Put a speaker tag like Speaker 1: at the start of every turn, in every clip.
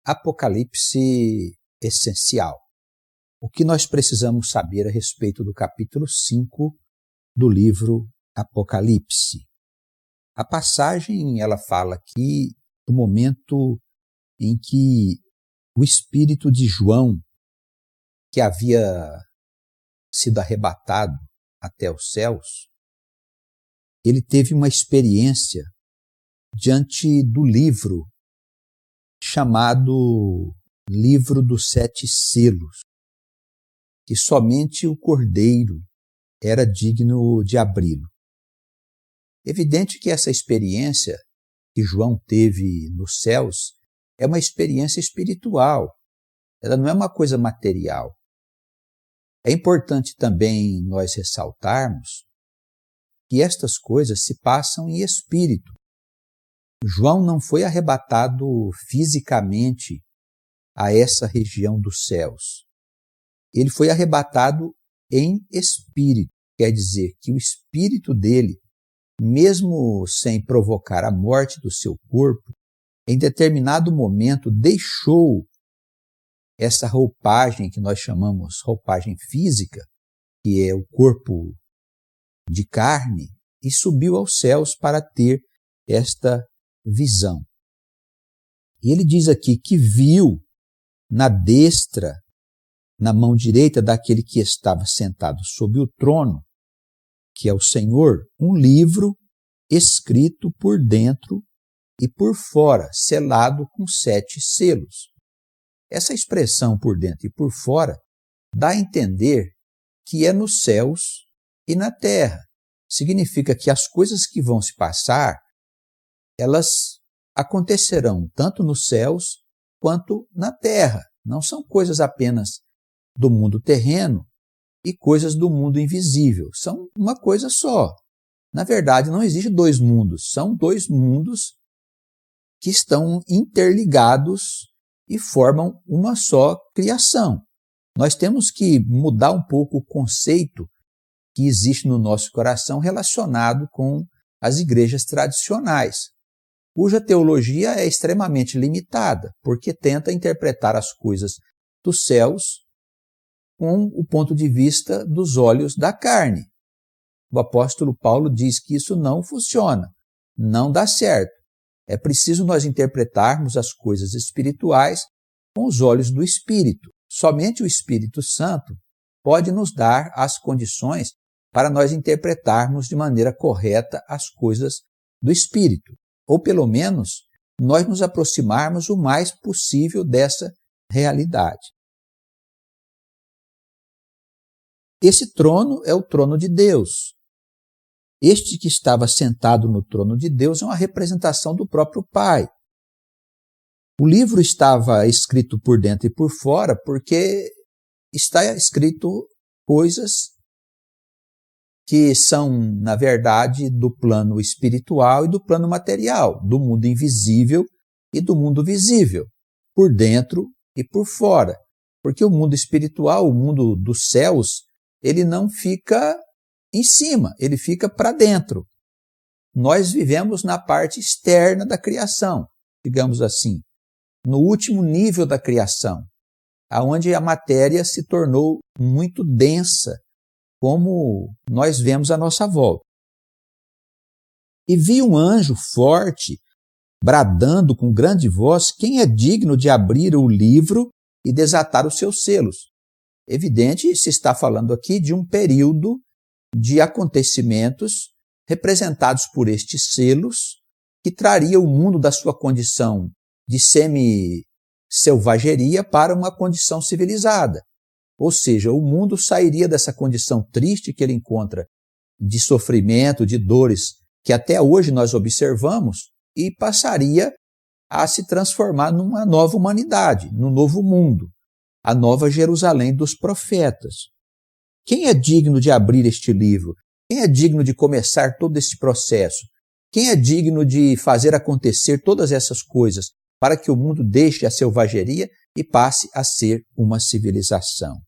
Speaker 1: Apocalipse essencial. O que nós precisamos saber a respeito do capítulo 5 do livro Apocalipse? A passagem, ela fala aqui do momento em que o espírito de João, que havia sido arrebatado até os céus, ele teve uma experiência diante do livro chamado Livro dos Sete Selos, que somente o Cordeiro era digno de abri-lo. Evidente que essa experiência que João teve nos céus é uma experiência espiritual, ela não é uma coisa material. É importante também nós ressaltarmos que estas coisas se passam em espírito. João não foi arrebatado fisicamente a essa região dos céus. Ele foi arrebatado em espírito, quer dizer que o espírito dele, mesmo sem provocar a morte do seu corpo, em determinado momento deixou essa roupagem que nós chamamos roupagem física, que é o corpo de carne, e subiu aos céus para ter esta visão. E ele diz aqui que viu na destra, na mão direita daquele que estava sentado sobre o trono, que é o Senhor, um livro escrito por dentro e por fora, selado com 7 selos. Essa expressão por dentro e por fora dá a entender que é nos céus e na terra. Significa que as coisas que vão se passar, elas acontecerão tanto nos céus quanto na terra. Não são coisas apenas do mundo terreno e coisas do mundo invisível. São uma coisa só. Na verdade, não existe 2 mundos. São 2 mundos que estão interligados e formam uma só criação. Nós temos que mudar um pouco o conceito que existe no nosso coração relacionado com as igrejas tradicionais, cuja teologia é extremamente limitada, porque tenta interpretar as coisas dos céus com o ponto de vista dos olhos da carne. O apóstolo Paulo diz que isso não funciona, não dá certo. É preciso nós interpretarmos as coisas espirituais com os olhos do Espírito. Somente o Espírito Santo pode nos dar as condições para nós interpretarmos de maneira correta as coisas do Espírito, ou pelo menos nós nos aproximarmos o mais possível dessa realidade. Esse trono é o trono de Deus. Este que estava sentado no trono de Deus é uma representação do próprio Pai. O livro estava escrito por dentro e por fora porque está escrito coisas que são, na verdade, do plano espiritual e do plano material, do mundo invisível e do mundo visível, por dentro e por fora. Porque o mundo espiritual, o mundo dos céus, ele não fica em cima, ele fica para dentro. Nós vivemos na parte externa da criação, digamos assim, no último nível da criação, aonde a matéria se tornou muito densa, como nós vemos à nossa volta. E vi um anjo forte, bradando com grande voz: quem é digno de abrir o livro e desatar os seus selos? Evidente, se está falando aqui de um período de acontecimentos representados por estes selos, que traria o mundo da sua condição de semi-selvageria para uma condição civilizada. Ou seja, o mundo sairia dessa condição triste que ele encontra de sofrimento, de dores, que até hoje nós observamos, e passaria a se transformar numa nova humanidade, num novo mundo, a nova Jerusalém dos profetas. Quem é digno de abrir este livro? Quem é digno de começar todo esse processo? Quem é digno de fazer acontecer todas essas coisas para que o mundo deixe a selvageria e passe a ser uma civilização?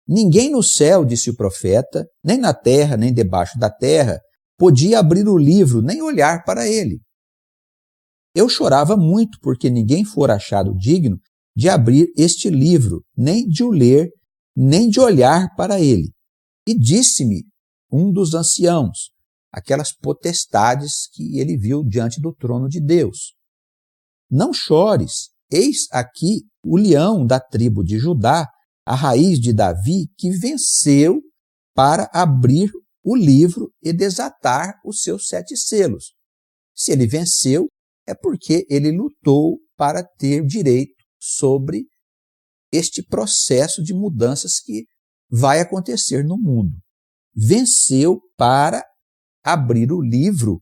Speaker 1: Ninguém no céu, disse o profeta, nem na terra, nem debaixo da terra, podia abrir o livro, nem olhar para ele. Eu chorava muito porque ninguém fora achado digno de abrir este livro, nem de o ler, nem de olhar para ele. E disse-me um dos anciãos, aquelas potestades que ele viu diante do trono de Deus: não chores, eis aqui o leão da tribo de Judá, a raiz de Davi, que venceu para abrir o livro e desatar os seus 7 selos. Se ele venceu, é porque ele lutou para ter direito sobre este processo de mudanças que vai acontecer no mundo. Venceu para abrir o livro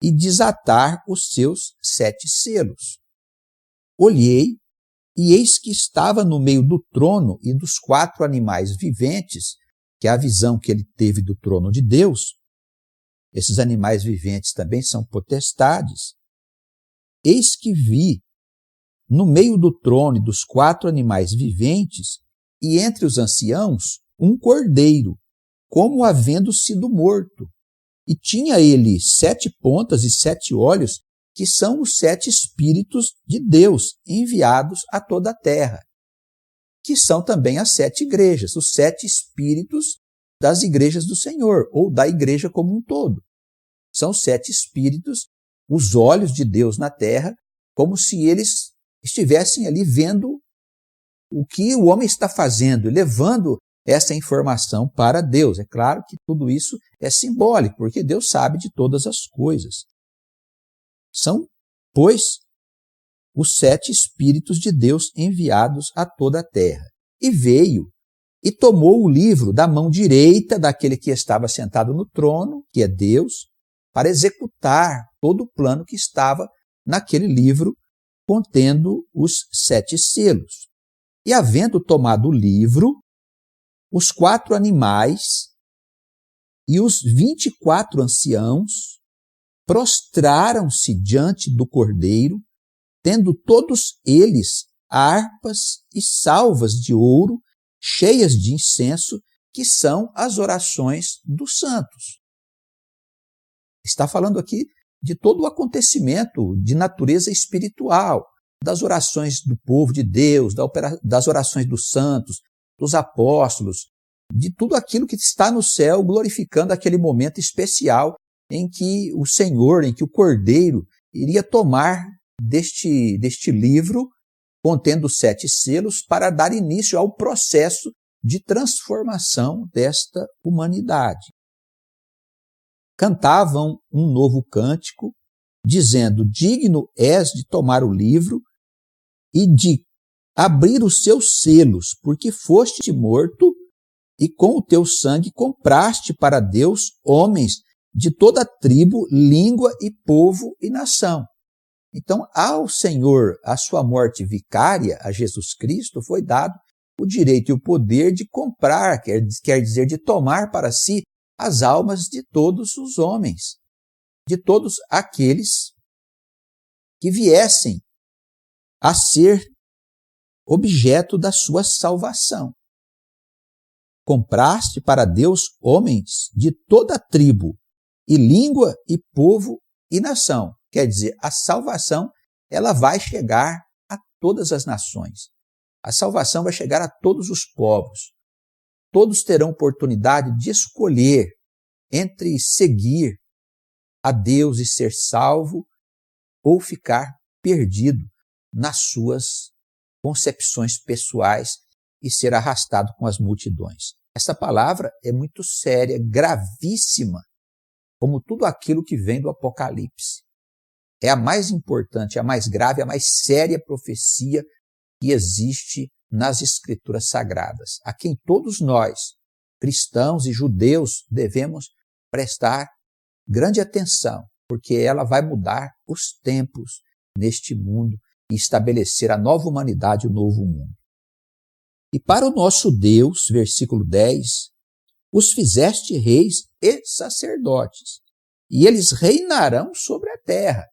Speaker 1: e desatar os seus 7 selos. Olhei, e eis que estava no meio do trono e dos 4 animais viventes, que é a visão que ele teve do trono de Deus. Esses animais viventes também são potestades. Eis que vi, no meio do trono e dos 4 animais viventes, e entre os anciãos, um cordeiro, como havendo sido morto. E tinha ele 7 pontas e 7 olhos, que são os 7 Espíritos de Deus enviados a toda a terra, que são também as 7 igrejas, os 7 Espíritos das igrejas do Senhor, ou da igreja como um todo. São 7 Espíritos, os olhos de Deus na terra, como se eles estivessem ali vendo o que o homem está fazendo, levando essa informação para Deus. É claro que tudo isso é simbólico, porque Deus sabe de todas as coisas. São, pois, os 7 Espíritos de Deus enviados a toda a terra. E veio e tomou o livro da mão direita daquele que estava sentado no trono, que é Deus, para executar todo o plano que estava naquele livro contendo os 7 selos. E havendo tomado o livro, os 4 animais e os 24 anciãos prostraram-se diante do Cordeiro, tendo todos eles harpas e salvas de ouro cheias de incenso, que são as orações dos santos. Está falando aqui de todo o acontecimento de natureza espiritual, das orações do povo de Deus, das orações dos santos, dos apóstolos, de tudo aquilo que está no céu, glorificando aquele momento especial em que o Senhor, em que o Cordeiro iria tomar deste livro, contendo os 7 selos, para dar início ao processo de transformação desta humanidade. Cantavam um novo cântico, dizendo: digno és de tomar o livro e de abrir os seus selos, porque foste morto e com o teu sangue compraste para Deus homens de toda tribo, língua e povo e nação. Então, ao Senhor, a sua morte vicária, a Jesus Cristo, foi dado o direito e o poder de comprar, quer dizer, de tomar para si as almas de todos os homens, de todos aqueles que viessem a ser objeto da sua salvação. Compraste para Deus homens de toda tribo, e língua, e povo, e nação. Quer dizer, a salvação, ela vai chegar a todas as nações. A salvação vai chegar a todos os povos. Todos terão oportunidade de escolher entre seguir a Deus e ser salvo ou ficar perdido nas suas concepções pessoais e ser arrastado com as multidões. Essa palavra é muito séria, gravíssima, como tudo aquilo que vem do Apocalipse. É a mais importante, a mais grave, a mais séria profecia que existe nas Escrituras Sagradas, a quem todos nós, cristãos e judeus, devemos prestar grande atenção, porque ela vai mudar os tempos neste mundo e estabelecer a nova humanidade, o novo mundo. E para o nosso Deus, versículo 10, os fizeste reis e sacerdotes, e eles reinarão sobre a terra.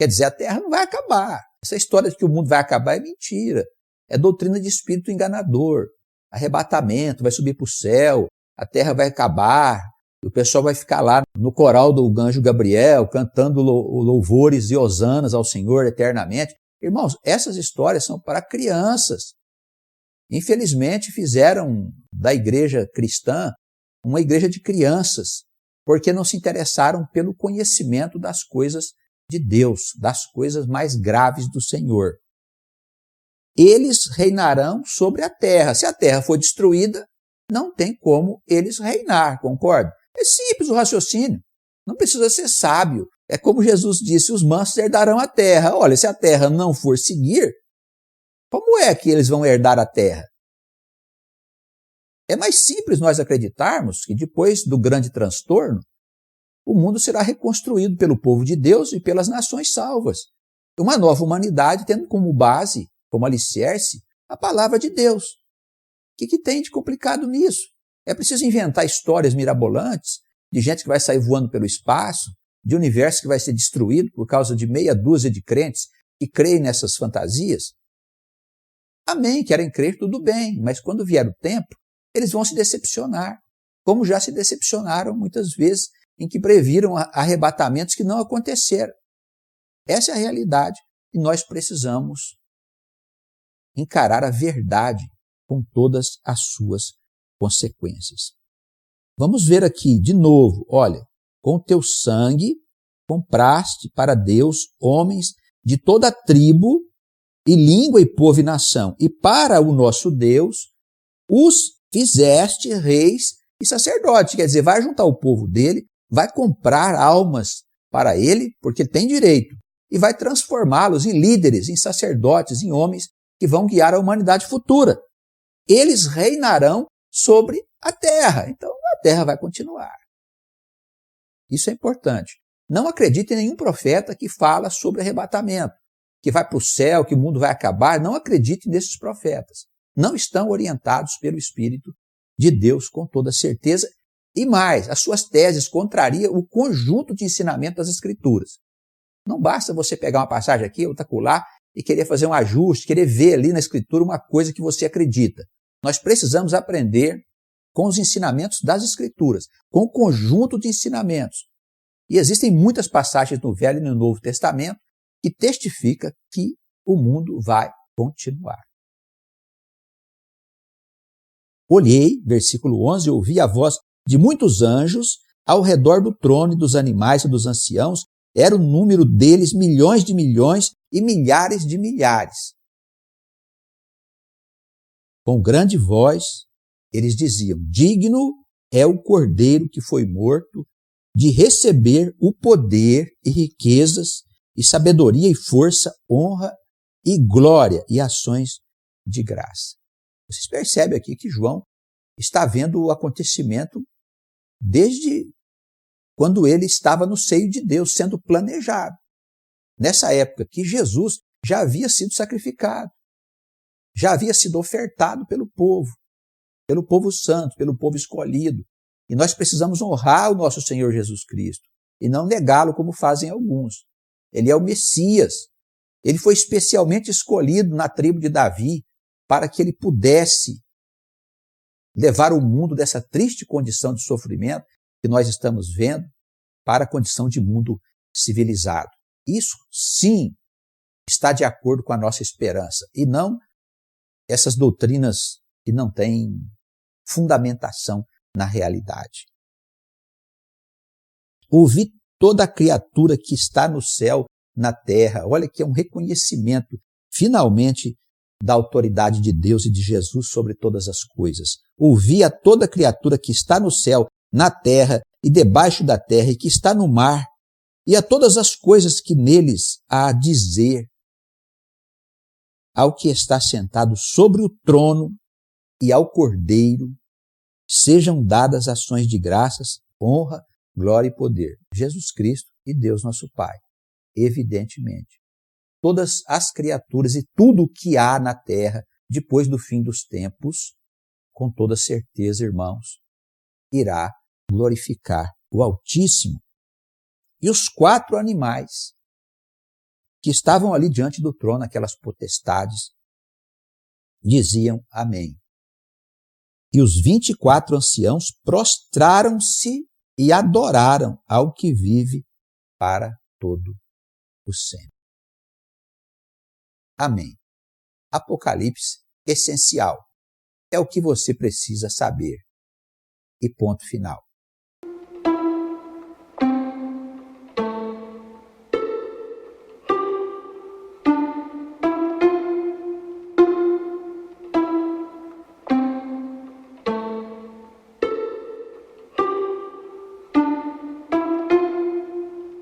Speaker 1: Quer dizer, a terra não vai acabar. Essa história de que o mundo vai acabar é mentira. É doutrina de espírito enganador. Arrebatamento, vai subir para o céu, a terra vai acabar, E o pessoal vai ficar lá no coral do anjo Gabriel, cantando louvores e hosanas ao Senhor eternamente. Irmãos, essas histórias são para crianças. Infelizmente, fizeram da igreja cristã uma igreja de crianças, porque não se interessaram pelo conhecimento das coisas de Deus, das coisas mais graves do Senhor. Eles reinarão sobre a terra. Se a terra for destruída, não tem como eles reinar, concorda? É simples o raciocínio, não precisa ser sábio. É como Jesus disse, os mansos herdarão a terra. Olha, se a terra não for seguir, como é que eles vão herdar a terra? É mais simples nós acreditarmos que depois do grande transtorno, o mundo será reconstruído pelo povo de Deus e pelas nações salvas. Uma nova humanidade tendo como base, como alicerce, a palavra de Deus. O que tem de complicado nisso? É preciso inventar histórias mirabolantes de gente que vai sair voando pelo espaço, de universo que vai ser destruído por causa de meia dúzia de crentes que creem nessas fantasias? Amém, querem crer, tudo bem, mas quando vier o tempo, eles vão se decepcionar, como já se decepcionaram muitas vezes em que previram arrebatamentos que não aconteceram. Essa é a realidade e nós precisamos encarar a verdade com todas as suas consequências. Vamos ver aqui de novo, olha, com teu sangue compraste para Deus homens de toda tribo e língua e povo e nação, e para o nosso Deus os fizeste reis e sacerdotes, quer dizer, vai juntar o povo dele, vai comprar almas para ele, porque ele tem direito, e vai transformá-los em líderes, em sacerdotes, em homens que vão guiar a humanidade futura. Eles reinarão sobre a terra, então a terra vai continuar. Isso é importante. Não acredite em nenhum profeta que fala sobre arrebatamento, que vai para o céu, que o mundo vai acabar. Não acredite nesses profetas. Não estão orientados pelo Espírito de Deus com toda certeza. E mais, as suas teses contrariam o conjunto de ensinamento das Escrituras. Não basta você pegar uma passagem aqui, outra acolá, e querer fazer um ajuste, querer ver ali na Escritura uma coisa que você acredita. Nós precisamos aprender com os ensinamentos das Escrituras, com o conjunto de ensinamentos. E existem muitas passagens no Velho e no Novo Testamento que testificam que o mundo vai continuar. Olhei, versículo 11, ouvi a voz de muitos anjos ao redor do trono e dos animais e dos anciãos. Era o número deles milhões de milhões e milhares de milhares. Com grande voz, eles diziam, digno é o cordeiro que foi morto de receber o poder e riquezas e sabedoria e força, honra e glória e ações de graça. Vocês percebem aqui que João está vendo o acontecimento desde quando ele estava no seio de Deus, sendo planejado. Nessa época que Jesus já havia sido sacrificado, já havia sido ofertado pelo povo santo, pelo povo escolhido. E nós precisamos honrar o nosso Senhor Jesus Cristo e não negá-lo como fazem alguns. Ele é o Messias. Ele foi especialmente escolhido na tribo de Davi para que ele pudesse levar o mundo dessa triste condição de sofrimento que nós estamos vendo para a condição de mundo civilizado. Isso, sim, está de acordo com a nossa esperança e não essas doutrinas que não têm fundamentação na realidade. Ouvi toda a criatura que está no céu, na terra. Olha que é um reconhecimento, finalmente, da autoridade de Deus e de Jesus sobre todas as coisas. Ouvi a toda criatura que está no céu, na terra e debaixo da terra e que está no mar, e a todas as coisas que neles há a dizer, ao que está sentado sobre o trono e ao Cordeiro, sejam dadas ações de graças, honra, glória e poder. Jesus Cristo e Deus nosso Pai, evidentemente. Todas as criaturas e tudo o que há na terra, depois do fim dos tempos, com toda certeza, irmãos, irá glorificar o Altíssimo. E os 4 animais que estavam ali diante do trono, aquelas potestades, diziam amém. E os 24 anciãos prostraram-se e adoraram ao que vive para todo o sempre. Amém. Apocalipse essencial. É o que você precisa saber. E ponto final.